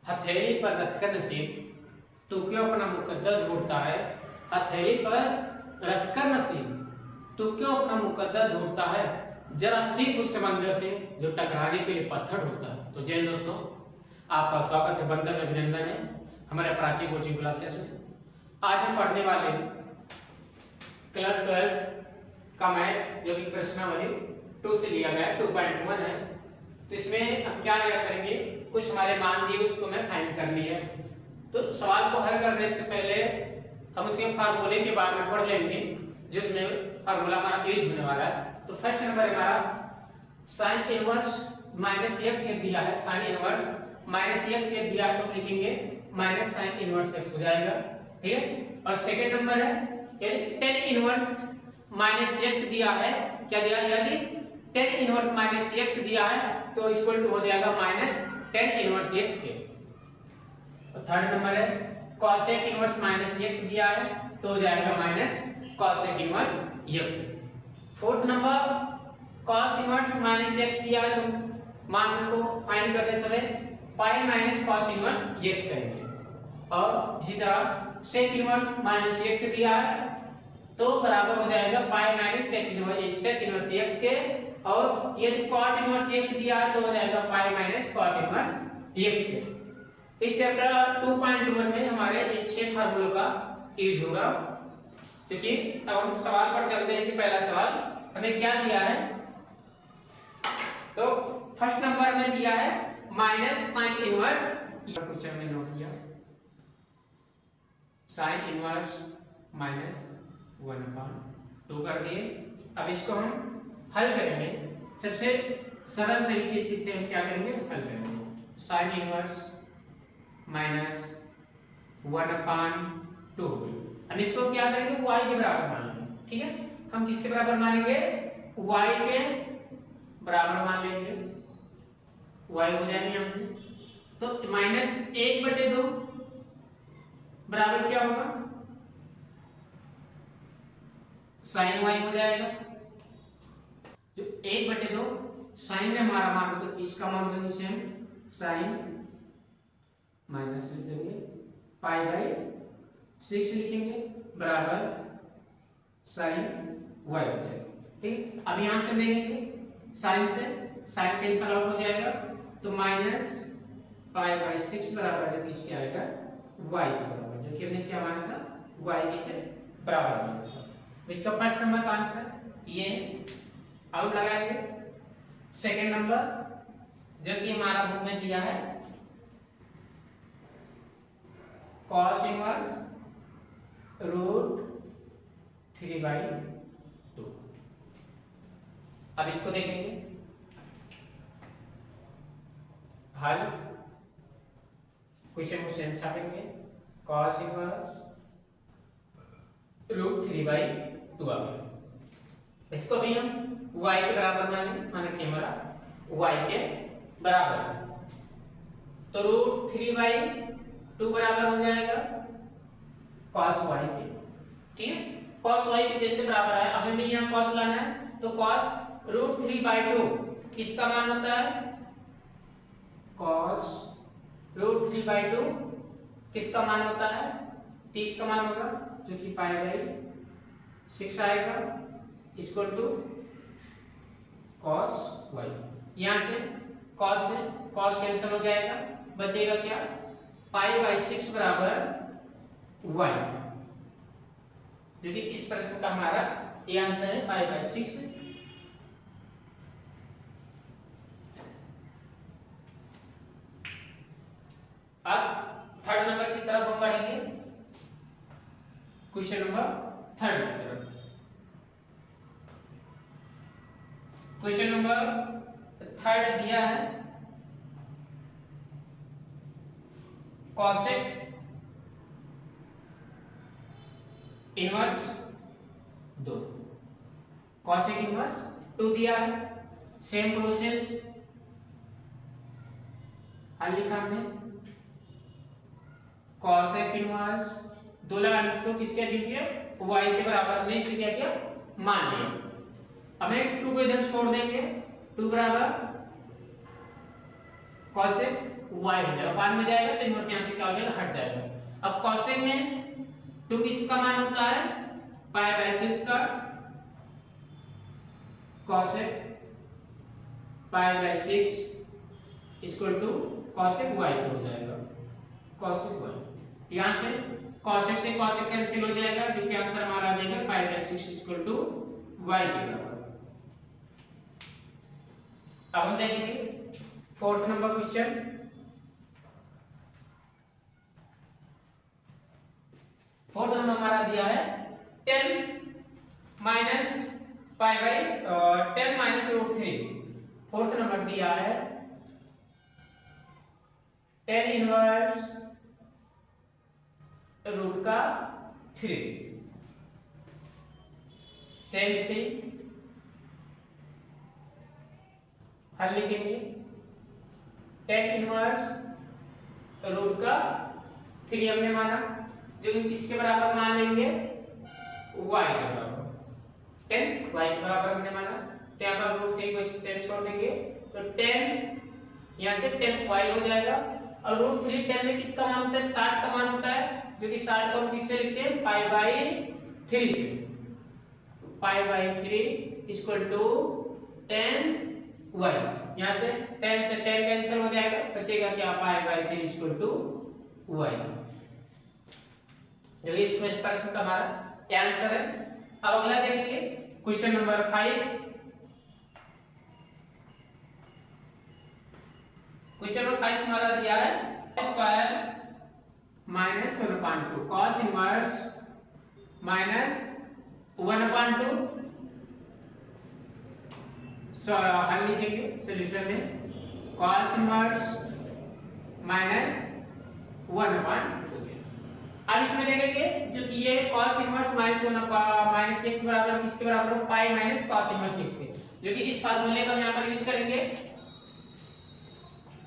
हथेली पर रखकर नसीब तू क्यों अपना मुकद्दर ढूंढता है। हथेली पर रखकर नसीब तू क्यों अपना मुकद्दर ढूंढता है। जरा सीख उस समंदर से जो टकराने के लिए पत्थर ढूंढता है। तो जय दोस्तों, आपका स्वागत है, वंदन अभिनंदन है हमारे प्राची कोचिंग क्लासेस में। आज हम पढ़ने वाले क्लास 12 का मैथ जो कि प्रश्नावली 2 से लिया गया 2.1 है। तो इसमें हम क्या करेंगे, कुछ हमारे मान दिए उसको हमें फाइंड करनी है। तो सवाल को हल करने से पहले हम उसके फार्मूले के बारे में पढ़ लेंगे जिसमें फार्मूला हमारा यूज होने वाला है। तो फर्स्ट नंबर हमारा साइन इनवर्स माइनस एक्स दिया है। साइन इनवर्स माइनस एक्स दिया है तो लिखेंगे माइनस साइन इनवर्स एक्स हो जाएगा, ठीक है। और सेकंड नंबर है टेन इनवर्स माइनस एक्स दिया है। क्या दिया है, यदि टेन इनवर्स माइनस एक्स दिया है तो इक्वल टू हो जाएगा माइनस टेन इनवर्स एक्स के। थर्ड नंबर है cosec इनवर्स माइनस एक्स दिया है तो हो जाएगा minus cosec inverse x. Fourth number cos inverse minus x दिया है तो मान को फाइंड करते समय pi minus cos inverse x करेंगे। और इसी तरह sec इनवर्स माइनस एक्स दिया है तो बराबर हो जाएगा pi minus sec inverse x के। और यदि cot इनवर्स एक्स दिया है तो हो जाएगा pi minus cot inverse x के। इस चैप्टर 2.1 में हमारे इन 6 फार्मूलों का यूज होगा। क्योंकि अब हम सवाल पर चलते हैं कि पहला सवाल हमें क्या दिया है। तो फर्स्ट नंबर में दिया है माइनस साइन इनवर्स, क्वेश्चन में नोट किया साइन इनवर्स माइनस 1/2 कर दिए। अब इसको हम हल करेंगे। सबसे सरल तरीके से इसे हम क्या करेंगे, हल करेंगे। Sine inverse minus 1/2। हम इसको क्या करेंगे, y के बराबर मान लेंगे, ठीक है। हम किसके बराबर मानेंगे, y के बराबर मान लेंगे। y हो जाएंगे यहां से तो माइनस 1/2 बराबर क्या होगा, साइन y हो जाएगा। जो 1/2 साइन में हमारा मान हो तो 30 का मान होगा, जिसे हम साइन माइनस लिख देंगे, पाई बाई 6 लिखेंगे बराबर साइन y हो जाएगा, ठीक। अब यहां से लेंगे साइन से साइन कैंसिल आउट हो जाएगा तो माइनस पाई बाई 6 बराबर जो किसके आएगा, y के बराबर, जो कि हमने क्या माना था, y के से बराबर माना था। इसका फर्स्ट नंबर का आंसर ये। अब लगाएंगे सेकंड नंबर जो कि हमारा बुक में दिया है cos इनवर्स √3/2। अब इसको देखेंगे हल, क्वेश्चन को सेम छापेंगे cos इनवर्स √3/2। इसको भी हम y के बराबर माने कि हमारा y के बराबर तो √3/2 बराबर हो जाएगा cos y के, ठीक है। cos y के जैसे बराबर है, अब हमें यहाँ cos लाना है तो cos √3/2 किसका मान होता है, cos √3/2 किसका मान होता है, 30 का मान होगा, जो कि पाई बाई 6 आएगा इक्वल टू cos y। यहां से cos कैंसिल हो जाएगा, बचेगा क्या, पाई बाई 6 बराबर y, जो कि इस प्रश्न का हमारा ये आंसर है पाई बाई 6। अब थर्ड नंबर की तरफ हम बढ़ेंगे, क्वेश्चन नंबर थर्ड की तरफ। क्वेश्चन नंबर थर्ड दिया है cosec इनवर्स 2, cosec इनवर्स 2 दिया है। सेम प्रोसेस हल लिखा हमने, cosec इनवर्स 2 लगाने इसको किसके दिया, y के बराबर, हमने इसे क्या किया, मान लिया। हमें 2 को इधर छोड़ देंगे, 2 बराबर cosec y हो जाएगा, बाद में जाएगा तो इनवर्स यहाँ से क्या हो जाएगा, हट जाएगा। अब cosec में 2 किसका मान होता है, पाई बाई 6 का, cosec pi by 6 equal to cosec y हो जाएगा, cosec y। यहाँ से cosec से cosec कैंसिल हो जाएगा, क्योंकि आंसर हमारा आ जाएगा pi by 6 equal to y के बराबर। अब हम देखेंगे fourth number question. Fourth number हमारा दिया है 10 minus pi by 10 minus root 3। Fourth number दिया है 10 इनवर्स रूट का 3। सेम से हल लिखेंगे, 10 इनवर्स रूट का 3 हमने माना, जो कि किसके बराबर मान लेंगे, y के बराबर। 10 y के बराबर हमने माना, तो यहाँ पर रूट 3 को सेम छोड़ देंगे, तो 10 यहाँ से 10 y हो जाएगा। और रूट 3 10 में किसका मान होता है, 60 का मान होता है, जो कि 60 को हम किससे लिखते हैं, पाई बाई 3 से। Pi by 3 equal to 10 y। यहाँ से 10 से 10 कैंसिल हो जाएगा, बचेगा क्या, pi by 3 equal to y, जो इस प्रश्न का हमारा आंसर है। अब अगला देखेंगे क्वेश्चन नंबर 5। क्वेश्चन नंबर 5 हमारा दिया है square minus 1/2 cos inverse minus 1/2। हल लिखेंगे सॉल्यूशन में, cos इनवर्स माइनस 1/2। अब इसमें देखेंगे जो कि ये cos इनवर्स माइनस x बराबर किसके बराबर है, pi minus cos inverse x के, जो कि इस फार्मूले का हम यहाँ पर यूज करेंगे।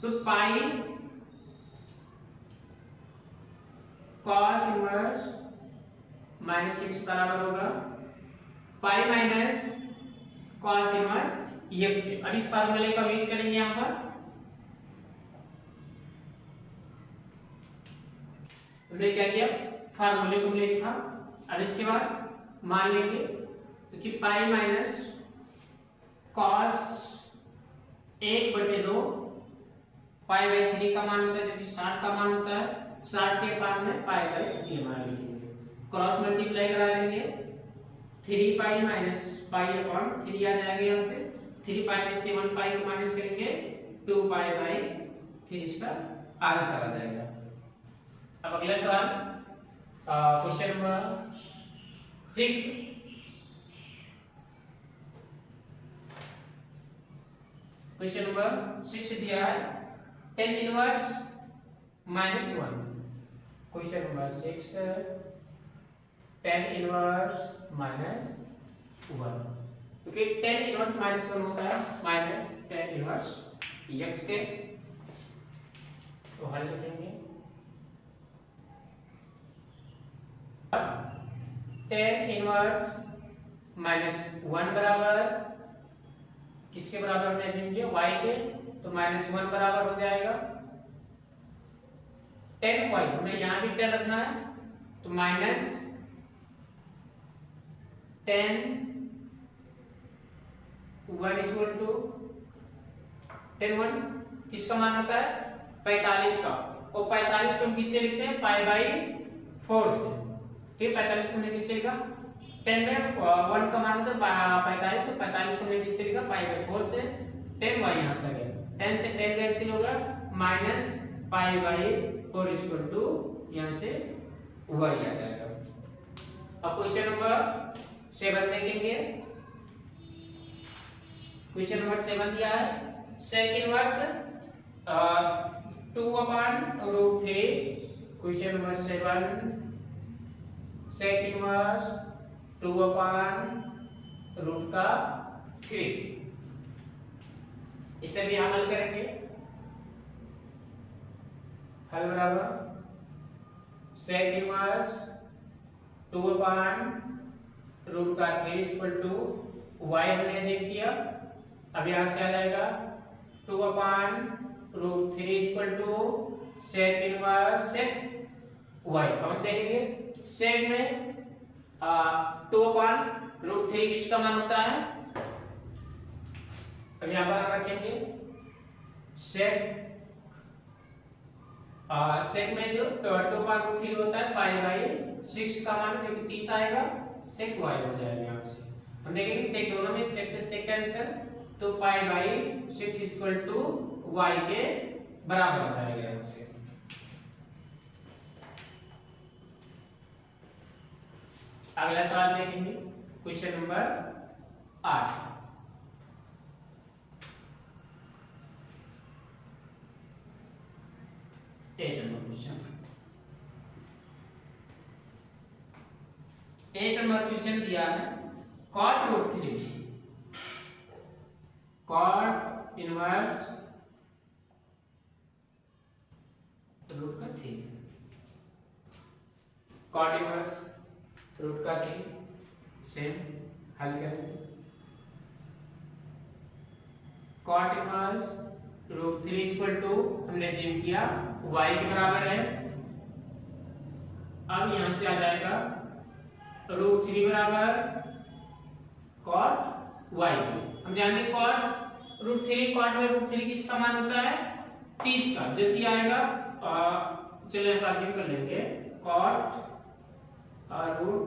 तो पाई cos इनवर्स माइनस x बराबर होगा pi minus cos inverse x के। अब इस फार्मूले का यूज करेंगे यहाँ पर, हमने क्या किया, फार्मूले को हमने लिखा। अब इसके बाद मान लेंगे क्योंकि pi minus cos 1/2 pi by 3 का मान होता है, जो कि 60 का मान होता है, 60 के पार में पाई बाई 3 हमारा लिखेंगे, क्रॉस मल्टीप्लाई करा देंगे, 3 पाई माइनस पाई अपॉन 3 आ जाएगा, यहाँ से 3 पाई में से 1 पाई को माइनस करेंगे, 2 पाई बाई 3 इसका आंसर आ जाएगा। अब अगला सवाल क्वेश्चन नंबर 6। क्वेश्चन नंबर 6 दिया है 10 inverse minus 1। Question number 6 10 inverse minus 1, क्योंकि 10 इनवर्स माइनस 1 होता है माइनस 10 इनवर्स x के, तो हल लिखेंगे 10 इनवर्स माइनस 1 बराबर किसके बराबर हमने लिखेंगे, y के, तो माइनस 1 बराबर हो जाएगा 10y, हमें यहाँ भी 10 रखना है, तो माइनस 10 1 इक्वल टू 10 1 किसका मान होता है, 45 का, और 45 को हम किससे लिखते हैं, पाई बाई 4 से। ठीक, 45 को हमने किससे लिखा, 10 में 1 का मान होता है 45, तो 45 को हमने किससे लिखा, पाई बाई 4 से। 10 y यहाँ से आ गया, 10 से 10 कैंसिल होगा, minus pi by 4 equal to यहाँ से y आ जाएगा। अब क्वेश्चन नंबर 7 देखेंगे। क्वेश्चन नंबर 7 दिया है sec inverse 2/√3। Question number 7 sec inverse 2/√3। इसे भी हम हल करेंगे, हल बराबर sec inverse 2/√3 equal to y हमने चेक किया। अब यहां से आ जाएगा 2/√3 root 3 equal to sec inverse sec y. अब हम देखेंगे सेक में 2 अपान रूट 3 किसका मान होता है। अब यहाँ पर हम रखेंगे सेक सेक में जो 2 अपान रूट 3 होता है पाई बाई 6 का मान जो कि 30 आएगा सेक वाई हो जाएगा। यहाँ से हम देखेंगे सेक दोनों में सेक से सेक कैंसिल, तो pi by 6 equal to y के बराबर हो जाएगा। यहाँ से अगला सवाल देखेंगे क्वेश्चन नंबर 8। एक नंबर क्वेश्चन दिया है cot root 3 cot inverse root का 3 कॉट इनवर्स रूट का 3 सेम हल करेंगे। Cot inverse root 3 equal to हमने जिम किया y के बराबर है। अब यहां से आ जाएगा रूट 3 बराबर कॉट y। हम जानते हैं कॉट रूट 3 कॉट में रूट 3 किसका मान होता है 30 का, जो कि आएगा चलिए हम कर लेंगे कॉट रूट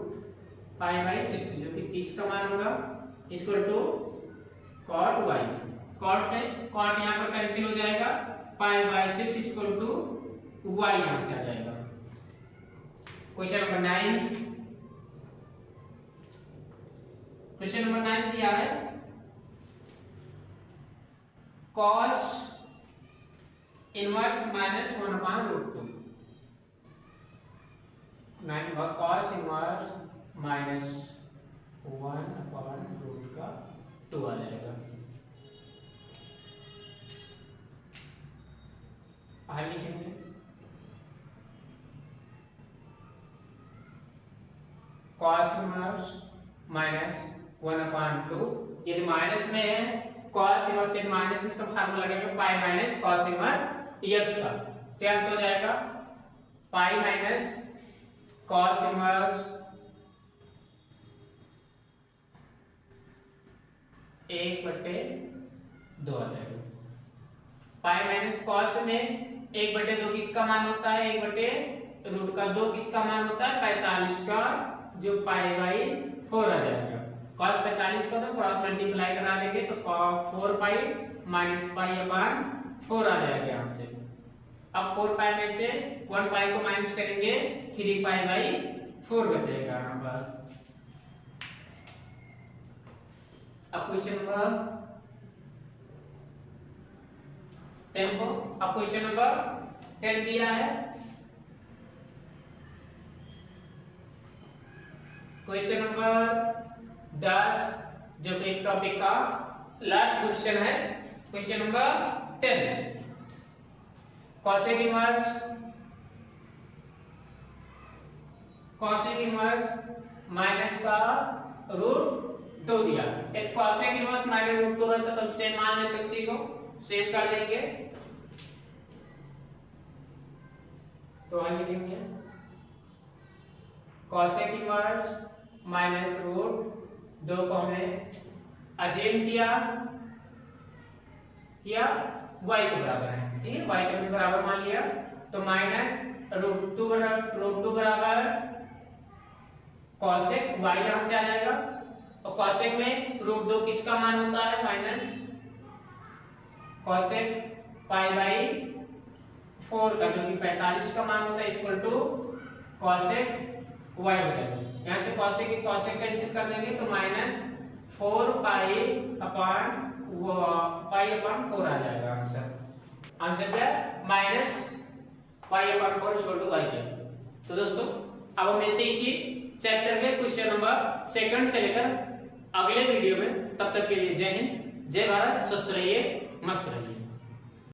पाई बाई 6 जो कि 30 का मान होगा equal to cot y। Cot से कॉट यहाँ पर कैंसिल हो जाएगा, pi by 6 equal to y यहाँ से आ जाएगा। Question number 9। क्वेश्चन नंबर 9 दिया है cos inverse minus 1 upon root 2। 9 cos inverse minus 1 upon root का 2 आ जाएगा। हल लिखेंगे cos इनवर्स माइनस 1 अपान 2। यदि माइनस में है cos इनवर्स यदि माइनस में तो फार्मूला लगेगा pi minus cos inverse x का, तो आंसर हो जाएगा पाई माइनस cos इनवर्स 1/2 आ जाएगा। पाई माइनस cos में 1/2 किसका मान होता है 1/√2 किसका मान होता है 45 का, जो पाई बाई 4 आ जाएगा। cos 45 का तो क्रॉस मल्टीप्लाई करा देंगे तो 4 पाई माइनस पाई अपान 4 आ जाएगा यहाँ से। अब 4 पाई में से 1 पाई को माइनस करेंगे 3 पाई बाई 4 बचेगा यहाँ पर। अब क्वेश्चन नंबर 10 को अब क्वेश्चन नंबर 10 दिया है। क्वेश्चन नंबर 10 जो कि इस टॉपिक का लास्ट क्वेश्चन है। Question number 10 cosec inverse minus का रूट 2 दिया। यदि cosec इनवर्स माइनस रूट 2 रहता तो सेम मान है तो इसी को सेव कर देंगे तो हम लिखेंगे cosec इनवर्स माइनस रूट 2 को हमने अजेम किया y के बराबर है, ठीक है, y के बराबर मान लिया तो माइनस रूट 2 बराबर cosec y यहां से आ जाएगा। और cosec में रूट 2 किसका मान होता है माइनस cosec पाई बाई 4 का, जो कि 45 का मान होता है इक्वल टू cosec y हो जाएगा। यहाँ से cosec की cosec कैंसिल कर देंगे तो माइनस 4 पाई अपान 4 आ जाएगा आंसर क्या minus pi upon 4 equal to y के। तो दोस्तों अब हम मिलते हैं इसी चैप्टर के क्वेश्चन नंबर 2 से लेकर अगले वीडियो में। तब तक के लिए जय हिंद, जय भारत, स्वस्थ रहिए, मस्त रहिए।